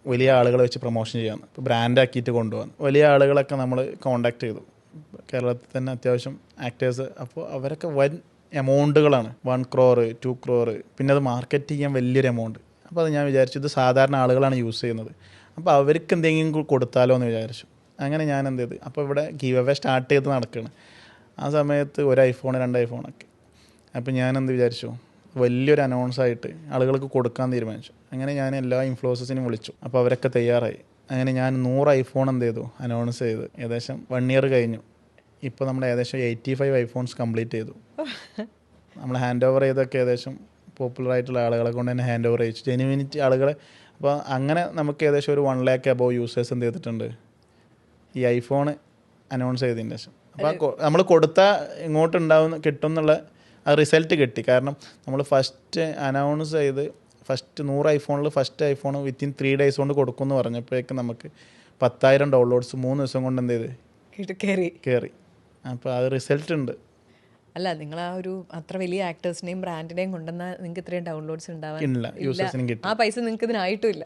വലിയ ആളുകളെ വെച്ച് പ്രൊമോഷൻ ചെയ്യാമെന്ന്. ഇപ്പോൾ ബ്രാൻഡാക്കിയിട്ട് കൊണ്ടുപോകാൻ വലിയ ആളുകളൊക്കെ നമ്മൾ കോണ്ടാക്ട് ചെയ്തു. കേരളത്തിൽ തന്നെ അത്യാവശ്യം ആക്ടേഴ്സ്. അപ്പോൾ അവരൊക്കെ വൻ എമൗണ്ടുകളാണ്, 1 crore 2 crore. പിന്നെ അത് മാർക്കറ്റ് ചെയ്യാൻ വലിയൊരു എമൗണ്ട്. അപ്പോൾ അത് ഞാൻ വിചാരിച്ചു ഇത് സാധാരണ ആളുകളാണ് യൂസ് ചെയ്യുന്നത്, അപ്പോൾ അവർക്ക് എന്തെങ്കിലും കൊടുത്താലോ എന്ന് വിചാരിച്ചു. അങ്ങനെ ഞാൻ എന്ത് ചെയ്ത്, അപ്പോൾ ഇവിടെ ഗീവ് അവേ സ്റ്റാർട്ട് ചെയ്ത് നടക്കുകയാണ്. ആ സമയത്ത് ഒരു ഐഫോൺ 2 ഐഫോണൊക്കെ. അപ്പോൾ ഞാൻ എന്ത് വിചാരിച്ചു, വലിയൊരു അനൗൺസായിട്ട് ആളുകൾക്ക് കൊടുക്കാൻ തീരുമാനിച്ചു. അങ്ങനെ ഞാൻ എല്ലാ ഇൻഫ്ലുവൻസേഴ്സിനും വിളിച്ചു. അപ്പോൾ അവരൊക്കെ തയ്യാറായി. അങ്ങനെ ഞാൻ 100 ഐഫോൺ എന്ത് ചെയ്തു, അനൗൺസ് ചെയ്ത്. ഏകദേശം 1 year കഴിഞ്ഞു. ഇപ്പോൾ നമ്മൾ ഏകദേശം 85 ഐഫോൺസ് കംപ്ലീറ്റ് ചെയ്തു. നമ്മൾ ഹാൻഡ് ഓവർ ചെയ്തൊക്കെ ഏകദേശം പോപ്പുലറായിട്ടുള്ള ആളുകളെ കൊണ്ട് തന്നെ ഹാൻഡ് ഓവർ ചെയ്യിച്ചു, ജെനുവിനിറ്റി ആളുകളെ. അപ്പോൾ അങ്ങനെ നമുക്ക് ഏകദേശം ഒരു 1 lakh above യൂസേഴ്സ് എന്ത് ചെയ്തിട്ടുണ്ട് ഈ ഐഫോൺ അനൗൺസ് ചെയ്തതിന് ശേഷം. അപ്പോൾ നമ്മൾ കൊടുത്താൽ ഇങ്ങോട്ടുണ്ടാവും കിട്ടും എന്നുള്ള ആ റിസൾട്ട് കിട്ടി. കാരണം നമ്മൾ ഫസ്റ്റ് അനൗൺസ് ചെയ്ത് ഫസ്റ്റ് 100 ഐഫോണിൽ ഫസ്റ്റ് ഐഫോൺ വിത്തിൻ 3 days കൊണ്ട് കൊടുക്കുമെന്ന് പറഞ്ഞപ്പോഴേക്കും നമുക്ക് 10,000 ഡൗൺലോഡ്സ് 3 ദിവസം കൊണ്ട് എന്ത് ചെയ്ത് കയറി. അപ്പോൾ അത് റിസൾട്ട് ഉണ്ട്. അല്ല, നിങ്ങൾ ആ ഒരു അത്ര വലിയ ആക്ടേഴ്സിനെയും ബ്രാൻഡിനെയും കൊണ്ടുവന്നാൽ നിങ്ങൾക്ക് ഇത്രയും ഡൗൺലോഡ്സ് ഉണ്ടാവാൻ ഇല്ല, യൂസേഴ്സിനും കിട്ടി. ആ പൈസ നിങ്ങൾക്ക് ഇതിനായിട്ടുമില്ല.